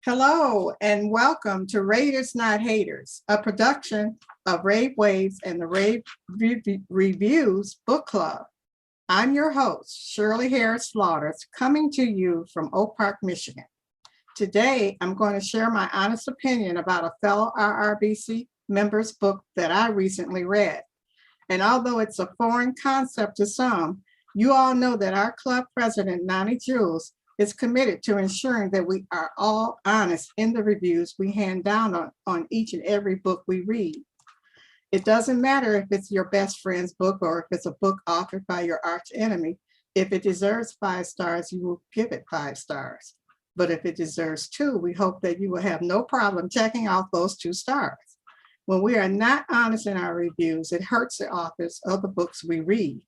Hello and welcome to Raiders Not Haters, a production of Rave Waves and the Rave Reviews Book Club. I'm your host, Shirley Harris Slaughters, coming to you from Oak Park, Michigan. Today, I'm going to share my honest opinion about a fellow RRBC member's book that I recently read. And although it's a foreign concept to some, you all know that our club president, Nani Jules, is committed to ensuring that we are all honest in the reviews we hand down on each and every book we read. It doesn't matter if it's your best friend's book or if it's a book authored by your arch enemy. If it deserves 5 stars, you will give it 5 stars. But if it deserves 2, we hope that you will have no problem checking off those 2 stars. When we are not honest in our reviews, it hurts the authors of the books we read.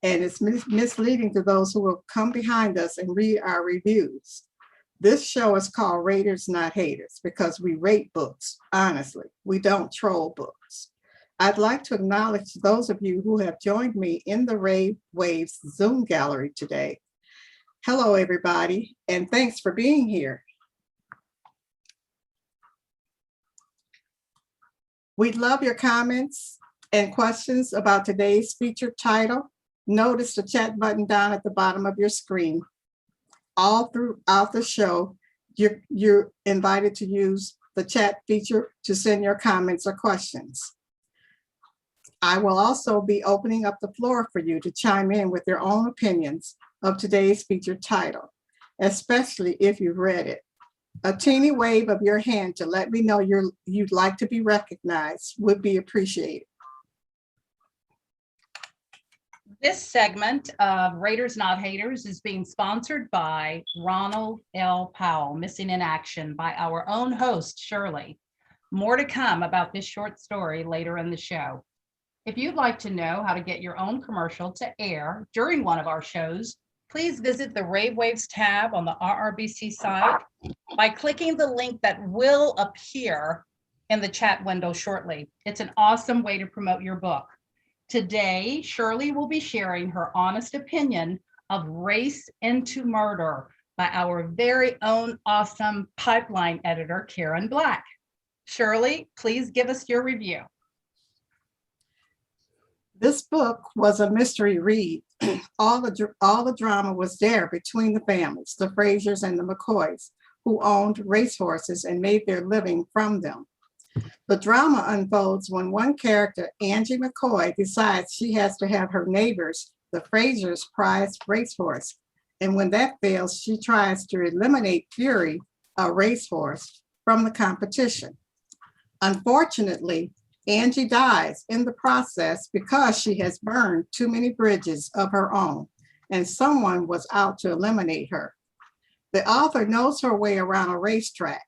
And it's misleading to those who will come behind us and read our reviews. This show is called Raiders Not Haters because we rate books, honestly. We don't troll books. I'd like to acknowledge those of you who have joined me in the Rave Waves Zoom gallery today. Hello, everybody, and thanks for being here. We'd love your comments and questions about today's featured title. Notice the chat button down at the bottom of your screen. All throughout the show, you're invited to use the chat feature to send your comments or questions. I will also be opening up the floor for you to chime in with your own opinions of today's featured title, especially if you've read it. A teeny wave of your hand to let me know you'd like to be recognized would be appreciated. This segment of Raiders Not Haters is being sponsored by Ronald L. Powell, Missing in Action, by our own host, Shirley. More to come about this short story later in the show. If you'd like to know how to get your own commercial to air during one of our shows, please visit the Rave Waves tab on the RRBC site by clicking the link that will appear in the chat window shortly. It's an awesome way to promote your book. Today, Shirley will be sharing her honest opinion of Race into Murder by our very own awesome pipeline editor, Karen Black. Shirley, please give us your review. This book was a mystery read. All the drama was there between the families, the Frasers and the McCoys, who owned racehorses and made their living from them. The drama unfolds when one character, Angie McCoy, decides she has to have her neighbors, the Frasers' prized racehorse. And when that fails, she tries to eliminate Fury, a racehorse, from the competition. Unfortunately, Angie dies in the process because she has burned too many bridges of her own, and someone was out to eliminate her. The author knows her way around a racetrack.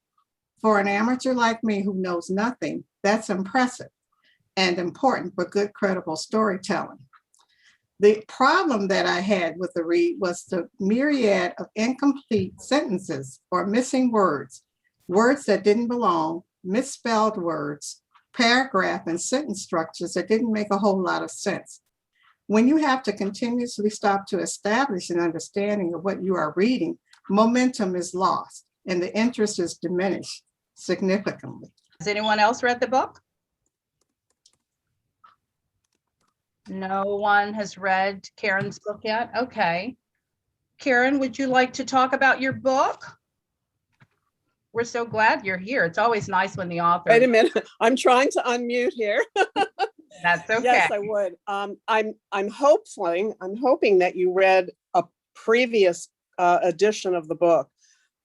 For an amateur like me who knows nothing, that's impressive and important for good, credible storytelling. The problem that I had with the read was the myriad of incomplete sentences or missing words, words that didn't belong, misspelled words, paragraph and sentence structures that didn't make a whole lot of sense. When you have to continuously stop to establish an understanding of what you are reading, momentum is lost and the interest is diminished significantly. Has anyone else read the book? No one has read Karen's book yet? Okay. Karen, would you like to talk about your book? We're so glad you're here. It's always nice when the author. Wait a minute. I'm trying to unmute here. That's okay. Yes, I would. I'm hoping that you read a previous edition of the book.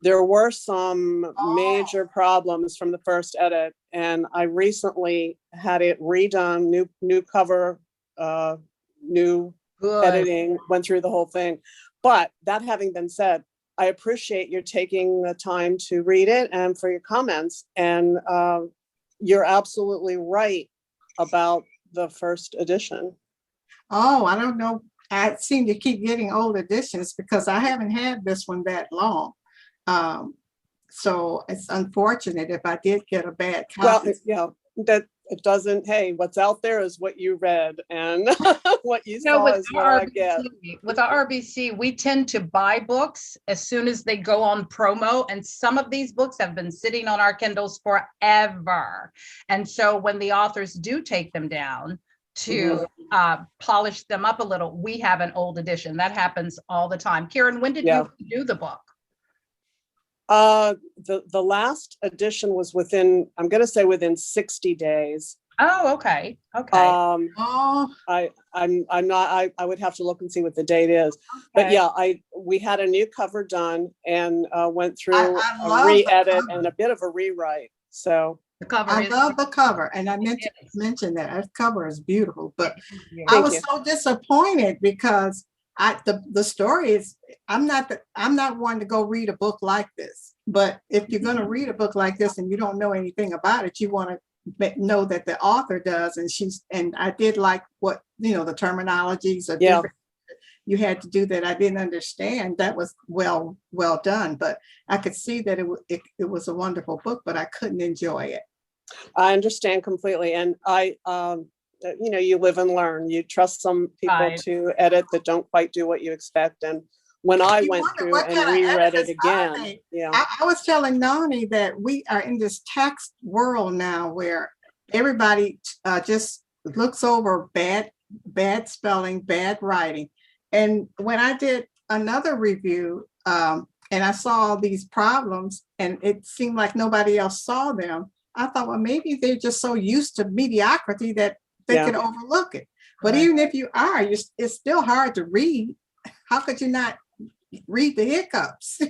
There were some major problems from the first edit, and I recently had it redone, new cover, new editing, went through the whole thing. But that having been said, I appreciate your taking the time to read it and for your comments. And you're absolutely right about the first edition. Oh, I don't know. I seem to keep getting old editions because I haven't had this one that long. So it's unfortunate if I did get a bad copy. Well, yeah, that it doesn't, hey, what's out there is what you read, and what you No, saw is what I get. with our RBC, we tend to buy books as soon as they go on promo. And some of these books have been sitting on our Kindles forever. And so when the authors do take them down to polish them up a little, we have an old edition. That happens all the time. Karen, when did you do the book? The last edition was within, I'm going to say within 60 days. Oh, okay. Okay. Oh, I'm not, I would have to look and see what the date is. But yeah, we had a new cover done, and went through I a love the re-edit cover. and a bit of a rewrite. So The cover I is love the cover, and I meant to mention that that cover is beautiful, but I Thank was you. so disappointed because the story is, I'm not one to go read a book like this, but if you're going to read a book like this and you don't know anything about it, you want to know that the author does. And I did like what, the terminologies are different. You had to do that. I didn't understand. That was well done, but I could see that it was a wonderful book, but I couldn't enjoy it. I understand completely. And you live and learn. You trust some people Right. to edit that don't quite do what you expect. And when I You went wonder through what and kind of reread it editors are again, they? yeah. I was telling Nani that we are in this text world now where everybody just looks over bad spelling, bad writing. And when I did another review, and I saw these problems and it seemed like nobody else saw them, I thought, well, maybe they're just so used to mediocrity that they could overlook it. But Right. even if you are, it's still hard to read. How could you not read the hiccups?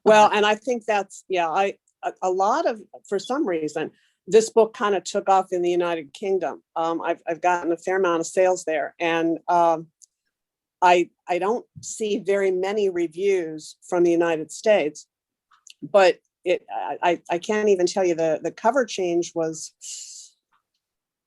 Well, and I think that's, a lot of, for some reason, this book kind of took off in the United Kingdom. I've gotten a fair amount of sales there, and I don't see very many reviews from the United States, but I can't even tell you the cover change was,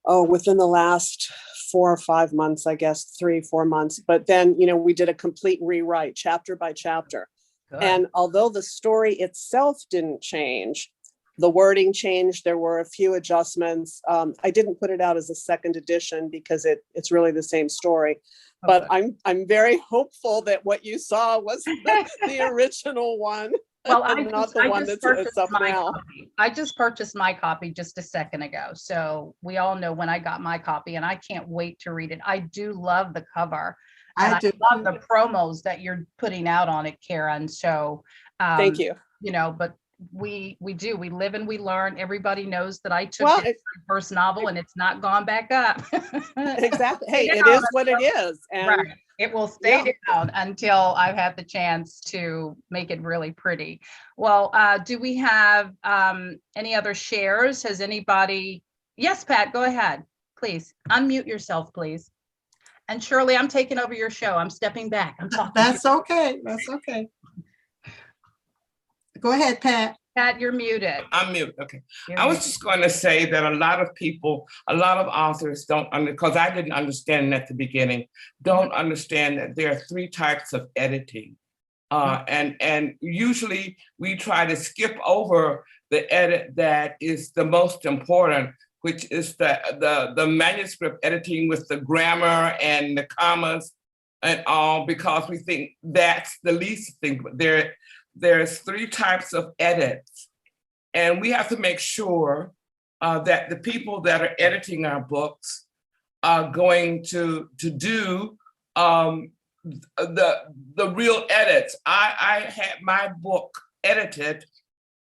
within the last 4 or 5 months, I guess 3-4 months. But then, we did a complete rewrite chapter by chapter. Good. And although the story itself didn't change, the wording changed. There were a few adjustments. I didn't put it out as a second edition because it's really the same story. But I'm very hopeful that what you saw was the original one. Well, not the one that's up now. copy. I just purchased my copy just a second ago. So we all know when I got my copy, and I can't wait to read it. I do love the cover. And I love the promos that you're putting out on it, Karen. So thank you. But we live and we learn. Everybody knows that I took my first novel and it's not gone back up. Exactly. Hey, it is what it is. And right. It will stay down until I've had the chance to make it really pretty. Well, do we have any other shares? Has anybody? Yes, Pat, go ahead. Please unmute yourself, please. And Shirley, I'm taking over your show. I'm stepping back. I'm talking. That's okay. That's okay. Go ahead, Pat. Pat, you're muted. I'm muted. Okay. I was just going to say that a lot of people, a lot of authors don't, because I didn't understand at the beginning, don't understand that there are 3 types of editing. And usually we try to skip over the edit that is the most important, which is the manuscript editing with the grammar and the commas and all, because we think that's the least thing. But there's 3 types of edits, and we have to make sure that the people that are editing our books are going to do the real edits. I had my book edited.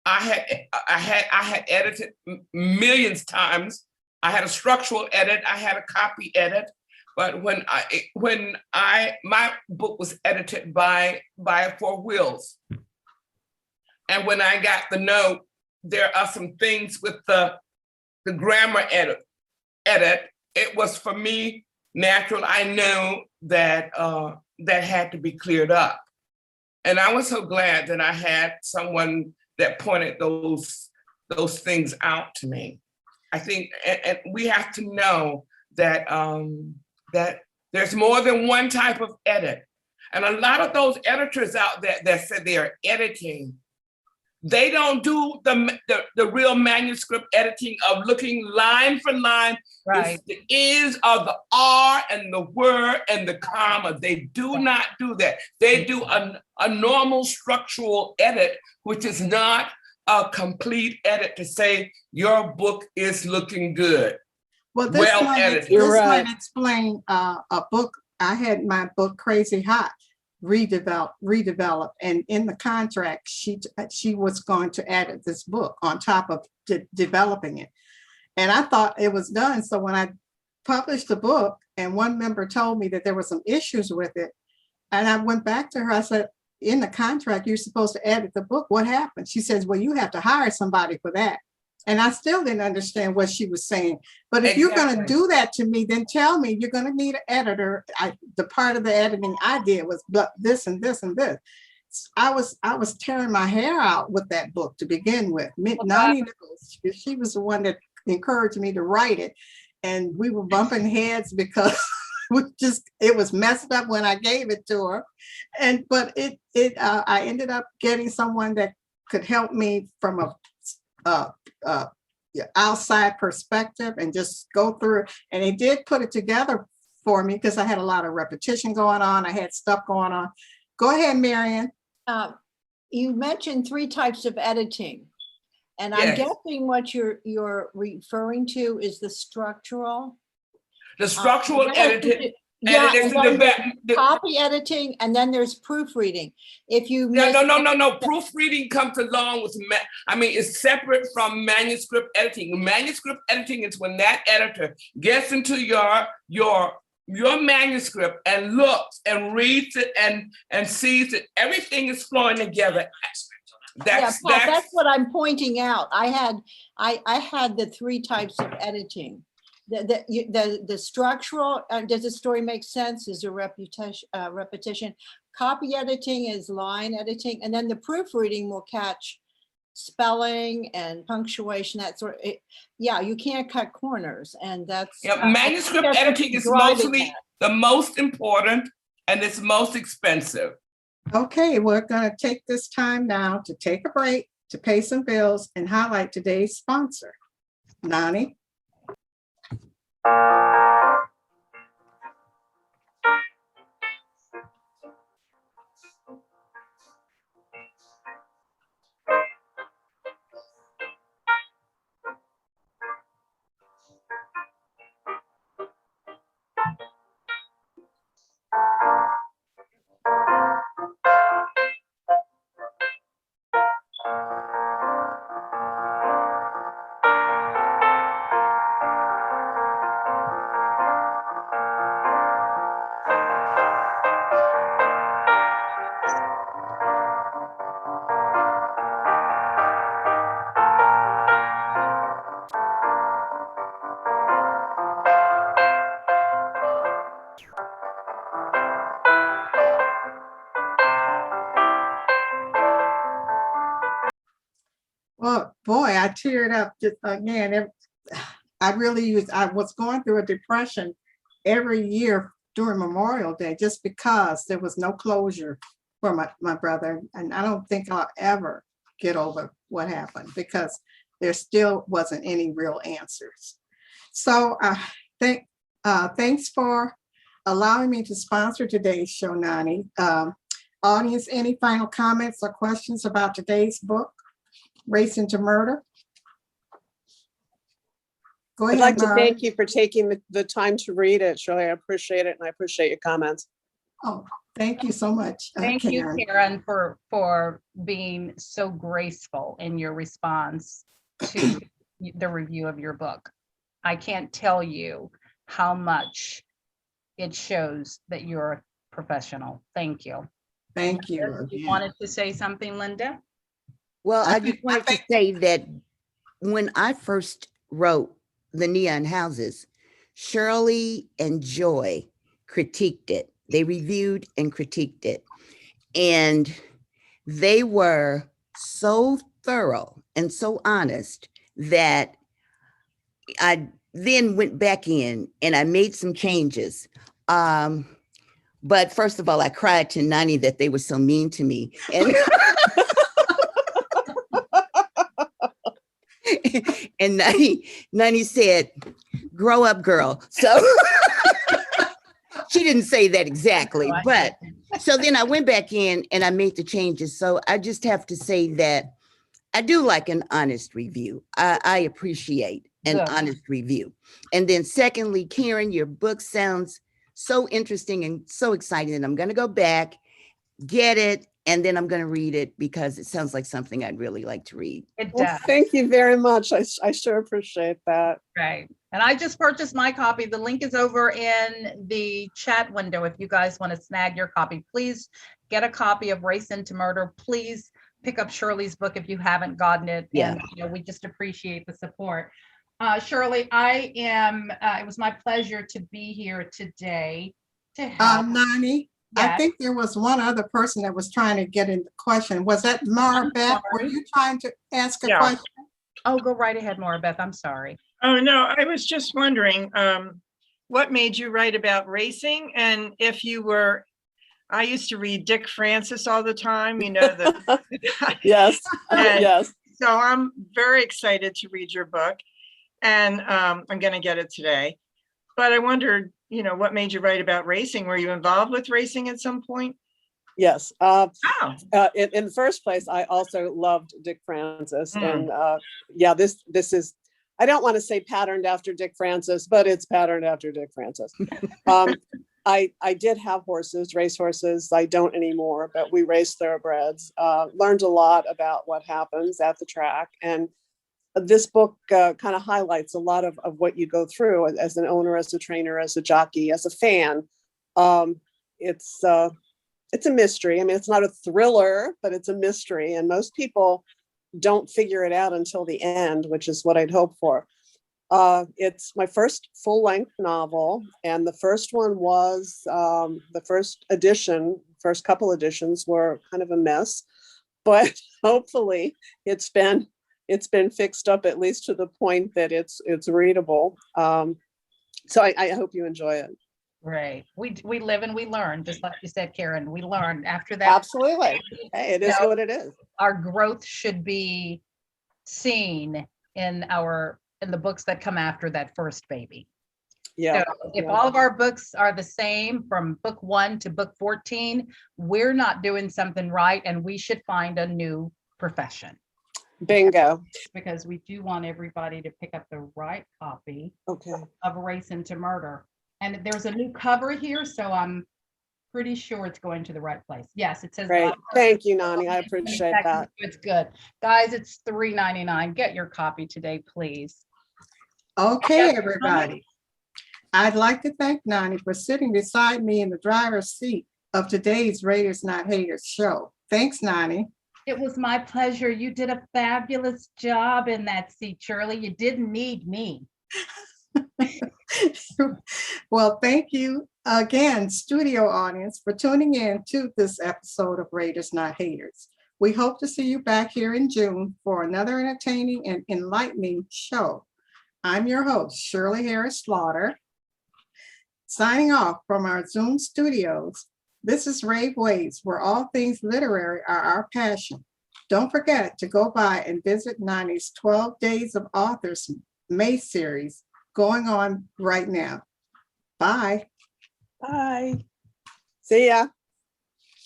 I had edited millions of times. I had a structural edit. I had a copy edit. But when my book was edited by 4 Wheels. And when I got the note, there are some things with the grammar edit. It was, for me, natural. I know that that had to be cleared up. And I was so glad that I had someone that pointed those things out to me. I think, and we have to know that that there's more than one type of edit. And a lot of those editors out there that said they are editing, They don't do the real manuscript editing of looking line for line. Right. The is of the R and the word and the comma. They do not do that. They do a normal structural edit, which is not a complete edit to say your book is looking good. Well, this Well might, edited. You're this right. might explain a book. I had my book Crazy Hot redeveloped, and in the contract, she was going to edit this book on top of developing it. And I thought it was done. So when I published the book and one member told me that there were some issues with it, and I went back to her, I said, in the contract, you're supposed to edit the book. What happened? She says, well, you have to hire somebody for that. And I still didn't understand what she was saying. But if you're going to do that to me, then tell me you're going to need an editor. The part of the editing I did was this and this and this. I was tearing my hair out with that book to begin with. Nani knows, she was the one that encouraged me to write it. And we were bumping heads because it was messed up when I gave it to her. But I ended up getting someone that could help me from a outside perspective and just go through it. And they did put it together for me because I had a lot of repetition going on. I had stuff going on. Go ahead, Marian. You mentioned 3 types of editing. And I'm Yes. guessing what you're referring to is the structural. The structural editing. Yeah, And and then there's copy editing, and then there's proofreading. If you No. Proofreading comes along with, it's separate from manuscript editing. Manuscript editing is when that editor gets into your manuscript and looks and reads it and sees that everything is flowing together. That's what I'm pointing out. I had the 3 types of editing. The structural, does the story make sense? Is there repetition? Copy editing is line editing, and then the proofreading will catch spelling and punctuation, that sort of, you can't cut corners, and that's. Manuscript editing is mostly the most important, and it's most expensive. Okay, we're going to take this time now to take a break, to pay some bills, and highlight today's sponsor. Nani? Well, boy, I teared up just again. I was going through a depression every year during Memorial Day just because there was no closure for my brother. And I don't think I'll ever get over what happened because there still wasn't any real answers. So thanks for allowing me to sponsor today's show, Nani. Audience, any final comments or questions about today's book, Racing to Murder? Go ahead. I'd like to Mara. thank you for taking the time to read it, Shirley. I appreciate it, and I appreciate your comments. Oh, thank you so much. Thank you, Karen. Karen, for being so graceful in your response to the review of your book. I can't tell you how much it shows that you're a professional. Thank you. Thank you. You again. wanted to say something, Linda? Well, I I just think- wanted to say that when I first wrote The Neon Houses, Shirley and Joy critiqued it. They reviewed and critiqued it. And they were so thorough and so honest that I then went back in and I made some changes. But first of all, I cried to Nani that they were so mean to me. And And Nani said, grow up, girl. So she didn't say that exactly, but so then I went back in and I made the changes. So I just have to say that I do like an honest review. I appreciate an Good. honest review. And then secondly, Karen, your book sounds so interesting and so exciting. And I'm going to go back, get it, and then I'm going to read it because it sounds like something I'd really like to read. It Well, does. thank you very much. I sure appreciate that. Right. And I just purchased my copy. The link is over in the chat window. If you guys want to snag your copy, please get a copy of Race into Murder. Please pick up Shirley's book if you haven't gotten it. Yeah. And we just appreciate the support. Shirley, it was my pleasure to be here today to help. Nani, I Yes. think there was one other person that was trying to get in the question. Was that Mara Beth? Were sorry. you trying to ask a Yeah. question? Oh, go right ahead, Maura Beth. I'm sorry. Oh, no, I was just wondering, what made you write about racing? And if you were, I used to read Dick Francis all the time, Yes, And- yes. so I'm very excited to read your book, and I'm going to get it today. But I wondered, what made you write about racing? Were you involved with racing at some point? Yes. Oh, In the first place, I also loved Dick Francis. Mm. And yeah, this is, I don't want to say patterned after Dick Francis, but it's patterned after Dick Francis. I did have horses, race horses. I don't anymore, but we raced thoroughbreds. Learned a lot about what happens at the track. And this book kind of highlights a lot of what you go through as an owner, as a trainer, as a jockey, as a fan. It's a mystery. I mean, it's not a thriller, but it's a mystery. And most people don't figure it out until the end, which is what I'd hope for. It's my first full-length novel. And the first one was the first couple editions were kind of a mess. But hopefully it's been fixed up at least to the point that it's readable. So I hope you enjoy it. Right. We live and we learn, just like you said, Karen. We learn after that. Absolutely. Hey, it is No. what it is. Our growth should be seen in the books that come after that first baby. Yeah. So if yeah. all of our books are the same from book 1 to book 14, we're not doing something right, and we should find a new profession, Bingo. because we do want everybody to pick up the right copy Okay. of Race into Murder. And there's a new cover here, so I'm pretty sure it's going to the right place. Yes, it says. Great. Thank you, Nani. I appreciate that. It's good. Guys, it's $3.99. Get your copy today, please. Okay, Yes, everybody. I'd like to thank Nani for sitting beside me in the driver's seat of today's Raiders Not Haters show. Thanks, Nani. It was my pleasure. You did a fabulous job in that seat, Shirley. You didn't need me. Well, thank you again, studio audience, for tuning in to this episode of Raiders Not Haters. We hope to see you back here in June for another entertaining and enlightening show. I'm your host, Shirley Harris Slaughter, signing off from our Zoom studios. This is Rave Waves, where all things literary are our passion. Don't forget to go by and visit Nani's 12 Days of Authors May series going on right now. Bye. Bye. See ya.